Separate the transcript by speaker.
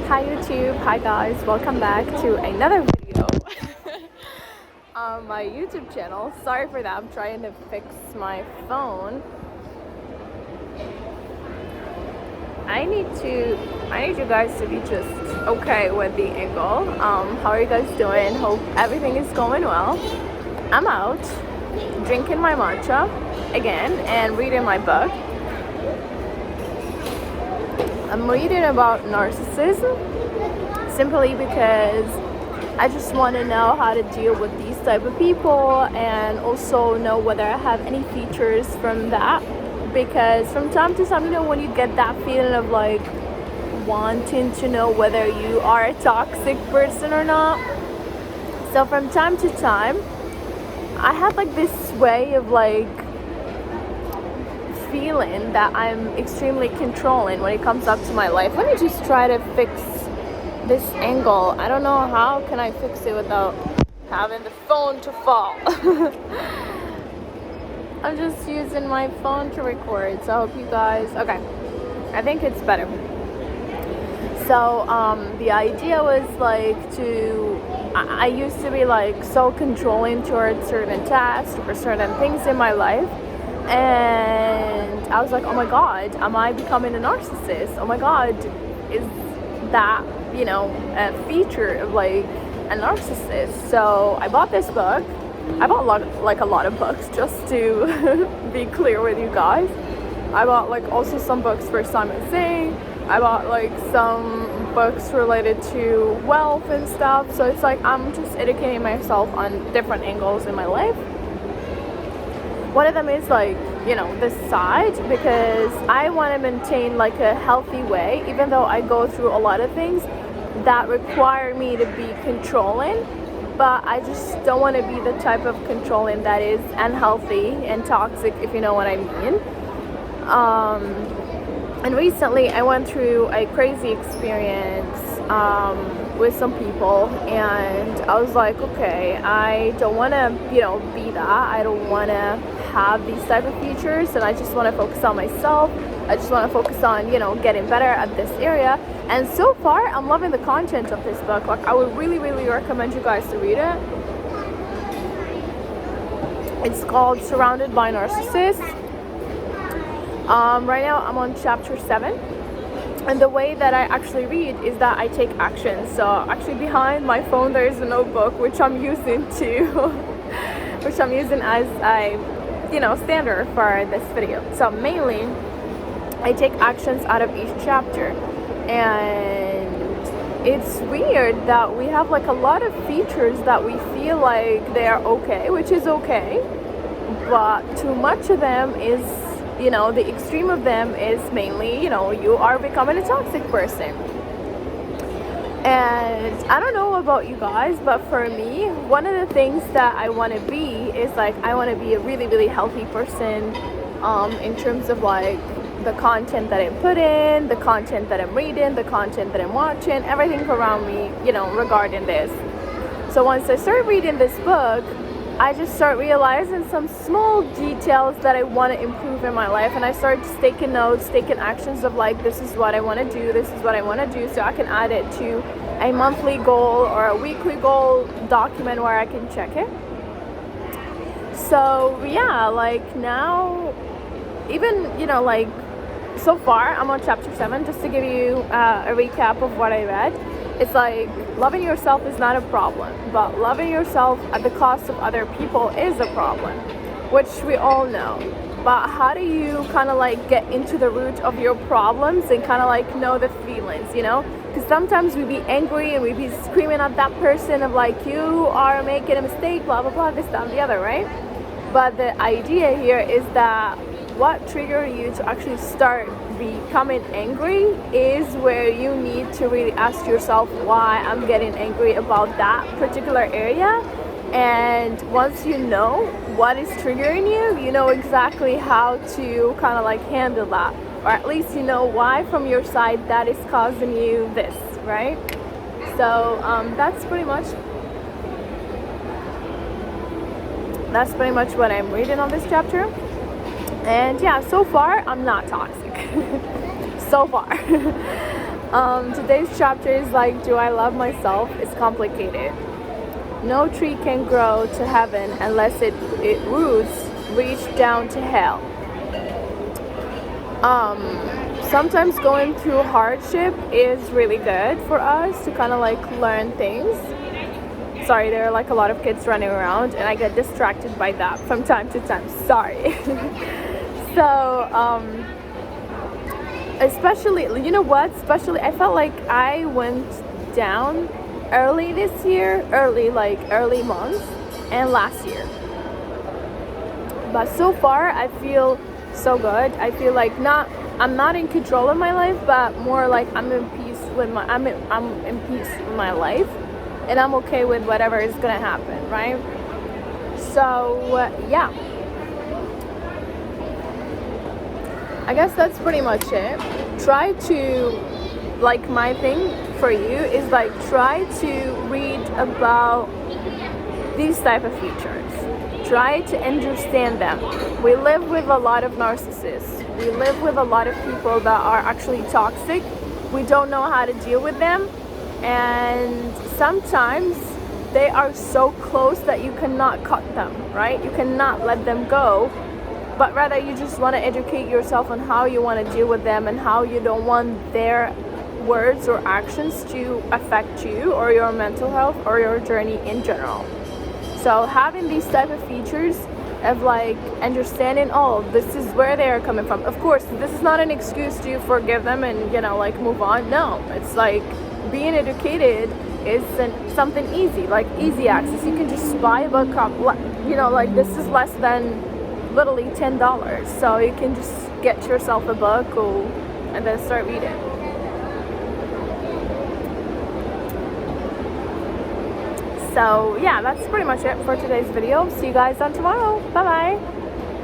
Speaker 1: Hi YouTube, hi guys, welcome back to another video on my YouTube channel. Sorry for that, I'm trying to fix my phone. I need you guys to be just okay with the angle. How are you guys doing? Hope everything is going well. I'm out drinking my matcha again and reading my book. I'm reading about narcissism simply because I just want to know how to deal with these type of people and also know whether I have any features from that, because from time to time, when you get that feeling of like wanting to know whether you are a toxic person or not. So from time to time I have like this way of like feeling that I'm extremely controlling when it comes up to my life. Let me just try to fix this angle. I don't know how can I fix it without having the phone to fall. I'm just using my phone to record, so I hope you guys, okay, I think it's better. So the idea was like I used to be like so controlling towards certain tasks or certain things in my life. And I was like, oh my god, am I becoming a narcissist? Oh my god, is that, a feature of like a narcissist? So I bought this book. I bought like a lot of books, just to be clear with you guys. I bought like also some books for Simon Singh. I bought like some books related to wealth and stuff. So it's like I'm just educating myself on different angles in my life. One of them is like, this side, because I want to maintain like a healthy way, even though I go through a lot of things that require me to be controlling, but I just don't want to be the type of controlling that is unhealthy and toxic, if you know what I mean. And recently I went through a crazy experience with some people, and I was like, okay, I don't want to, be that. I don't want to have these type of features, and I just want to focus on myself. I just want to focus on, getting better at this area. And so far, I'm loving the content of this book. Like, I would really, really recommend you guys to read it. It's called Surrounded by Narcissists. Right now, I'm on chapter 7. And the way that I actually read is that I take action. So actually behind my phone there is a notebook which I'm using as a standard for this video. So mainly I take actions out of each chapter, and it's weird that we have like a lot of features that we feel like they are okay, which is okay, but too much of them is, the extreme of them is mainly, you are becoming a toxic person. And I don't know about you guys, but for me, one of the things that I want to be is like, I want to be a really, really healthy person in terms of like the content that I put in, the content that I'm reading, the content that I'm watching, everything around me, regarding this. So once I started reading this book, I just start realizing some small details that I want to improve in my life, and I started just taking notes, taking actions of like, this is what I want to do, this is what I want to do, so I can add it to a monthly goal or a weekly goal document where I can check it. So yeah, like now, even, so far I'm on chapter 7, just to give you a recap of what I read. It's like, loving yourself is not a problem, but loving yourself at the cost of other people is a problem, which we all know. But how do you kind of like get into the root of your problems and kind of like know the feelings, Because sometimes we be angry and we be screaming at that person of like, you are making a mistake, blah, blah, blah, this, that, and the other, right? But the idea here is that what triggered you to actually start becoming angry is where you need to really ask yourself, why I'm getting angry about that particular area. And once you know what is triggering you, you know exactly how to kind of like handle that, or at least you know why from your side that is causing you this, right? So that's pretty much what I'm reading on this chapter. And yeah, so far I'm not toxic. So far. Today's chapter is like, do I love myself? It's complicated. No tree can grow to heaven unless it roots reach down to hell. Sometimes going through hardship is really good for us to kind of like learn things. Sorry, there are like a lot of kids running around and I get distracted by that from time to time. Sorry. So, especially, you know what? Especially, I felt like I went down early this year, early months, and last year. But so far, I feel so good. I feel like I'm not in control of my life, but more like I'm in peace with my life, and I'm okay with whatever is gonna happen, right? So yeah, I guess that's pretty much it. Try to, like, my thing for you is like, try to read about these type of features. Try to understand them. We live with a lot of narcissists. We live with a lot of people that are actually toxic. We don't know how to deal with them. And sometimes they are so close that you cannot cut them, right? You cannot let them go. But rather you just want to educate yourself on how you want to deal with them and how you don't want their words or actions to affect you or your mental health or your journey in general. So having these type of features of like understanding, oh, this is where they are coming from. Of course, this is not an excuse to forgive them and, you know, like move on. No, it's like being educated is something easy, like easy access. You can just buy a book up, you know, like this is less than literally $10. So you can just get yourself a book and then start reading. So yeah, that's pretty much it for today's video. See you guys on tomorrow. Bye bye.